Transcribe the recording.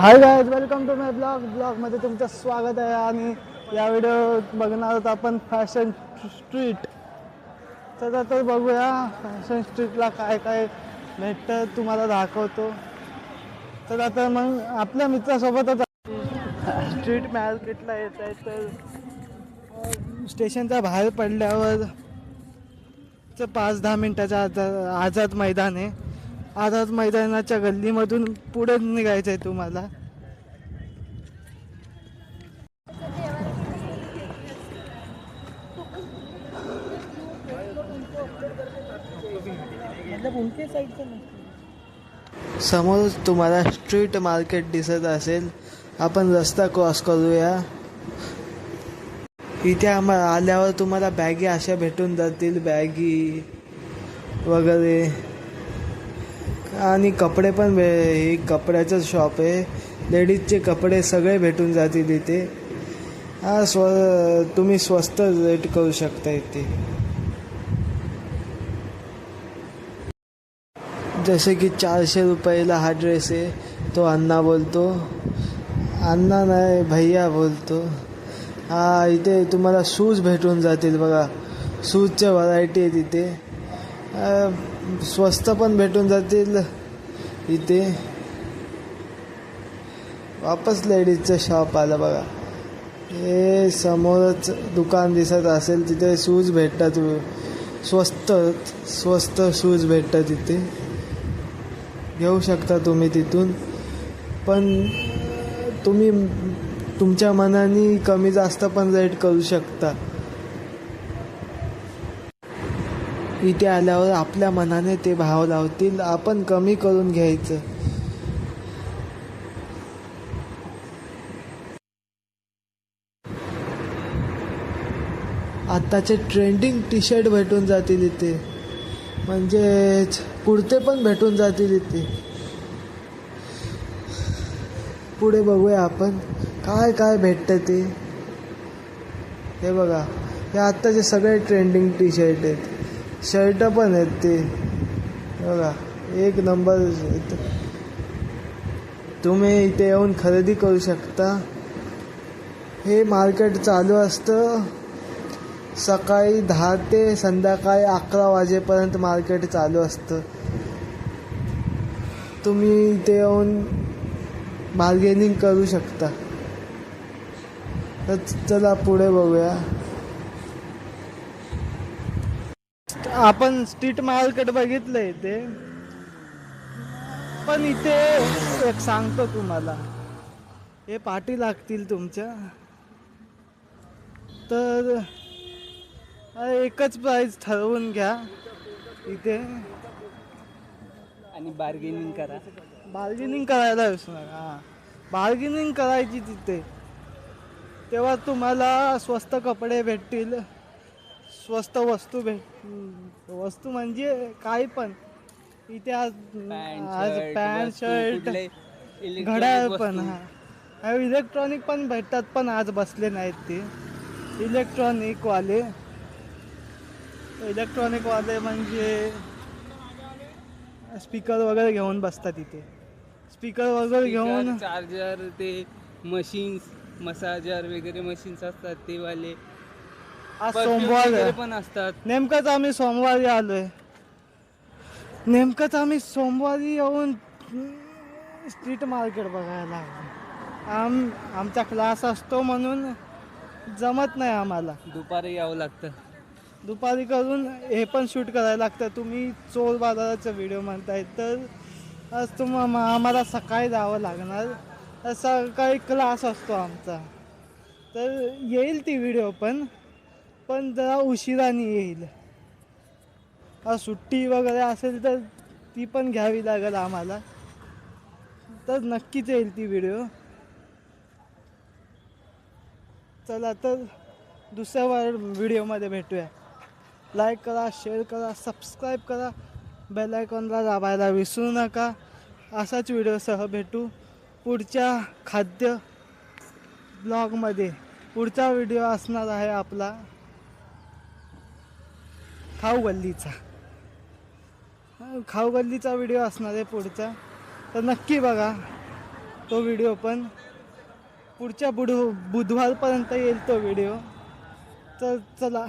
Hi guys, welcome to माय ब्लॉगमध्ये तुमचं स्वागत आहे. आणि या व्हिडिओ बघणार आहोत आपण फॅशन स्ट्रीट. तर आता बघूया फॅशन स्ट्रीटला काय काय भेटतं, तुम्हाला दाखवतो. तर आता मग आपल्या मित्रासोबतच स्ट्रीट मार्केटला येत आहे. तर स्टेशनच्या बाहेर पडल्यावर 5-10 मिनटाच्या आझाद मैदान आहे. आझाद मैदानाच्या गल्लीमधून पुढे निघायचं आहे तुम्हाला. समोर तुम्हाला स्ट्रीट मार्केट दिसत असेल. आपण रस्ता क्रॉस करूया. इथे आल्यावर तुम्हाला बॅगी अशा भेटून जातील, बॅगी वगैरे. आणि कपडे पण हे कपड्याचं शॉप आहे. लेडीजचे कपडे सगळे भेटून जातील इथे. तुम्ही स्वस्त रेट करू शकता इथे. जसे की 400 रुपयाला हा ड्रेस आहे. तो अण्णा बोलतो, अण्णा नाही भैया बोलतो. इथे तुम्हाला शूज भेटून जातील बघा. शूजच्या व्हरायटी आहे तिथे. स्वस्त पण भेटून जातील इथे. वापस लेडीजचं शॉप आलं बघा. हे समोरच दुकान दिसत असेल, तिथे शूज भेटतात. स्वस्त शूज भेटतात तिथे. घेऊ शकता तुम्ही तिथून. पण तुम्ही तुमच्या मनाने कमी जास्त पण रेट करू शकता. इथे आल्यावर आपल्या मनाने ते भाव लावतील, आपण कमी करून घ्यायचं. आत्ताचे ट्रेंडिंग टी शर्ट भेटून जातील इथे. म्हणजेच कुर्ते पण भेटून जातील इथे. पुढे बघूया आपण काय काय भेटतं ते. हे बघा, हे आत्ताचे सगळे ट्रेंडिंग टी शर्ट आहेत. शर्ट पण आहेत ते बघा, एक नंबर. तुम्ही इथे येऊन खरेदी करू शकता. हे मार्केट चालू असतं सकाळी 10 ते संध्याकाळी 11 वाजेपर्यंत मार्केट चालू असतं. तुम्ही इथे येऊन बार्गेनिंग करू शकता. तर चला पुढे बघूया. आपण स्ट्रीट मार्केट बघितलंय इथे. पण इथे एक सांगतो तुम्हाला, हे पाठी लागतील तुमच्या. तर एकच प्राईस ठरवून घ्या इथे आणि बार्गेनिंग करा. बार्गेनिंग करायला विसरू नका. बार्गेनिंग करायची तिथे, तेव्हा तुम्हाला स्वस्त कपडे भेटतील. स्वस्त वस्तू म्हणजे काही पण इथे. आज पॅन्ट शर्ट घड्याळ पण. इलेक्ट्रॉनिक पण भेटतात, पण आज बसले नाहीत ते. इलेक्ट्रॉनिक वाले म्हणजे स्पीकर वगैरे घेऊन बसतात इथे. स्पीकर वगैरे घेऊन चार्जर, ते मशीन्स, मसाजर वगैरे मशीन्स असतात ते वाले. आज सोमवार पण असतात. नेमकंच आम्ही सोमवारी येऊन स्ट्रीट मार्केट बघायला. आमचा क्लास असतो म्हणून जमत नाही आम्हाला. दुपारी यावं लागतं. दुपारी करून हे पण शूट करायला लागतं. तुम्ही चोर बाजाराचा व्हिडिओ म्हणताय, तर आज आम्हाला सकाळी जावं लागणार. सकाळी क्लास असतो आमचा. तर येईल ती व्हिडिओ पण जरा उशिराने येईल. सुट्टी वगैरे असेल तर ती पण घ्यावी लागेल आम्हाला. तर नक्कीच येईल ती व्हिडिओ. चला तर दुसऱ्या व्हिडिओमध्ये भेटूया. लाईक करा, शेअर करा, सबस्क्राईब करा, बेल आयकॉनला दाबायला विसरू नका. असाच व्हिडिओसह भेटू पुढच्या खाद्य ब्लॉगमध्ये. पुढचा व्हिडिओ असणार आहे आपला खाऊ गल्लीचा व्हिडिओ असणार आहे पुढचा. तर नक्की बघा. तो व्हिडिओ पण पुढच्या बुधवारपर्यंत येईल तो व्हिडिओ. तर चला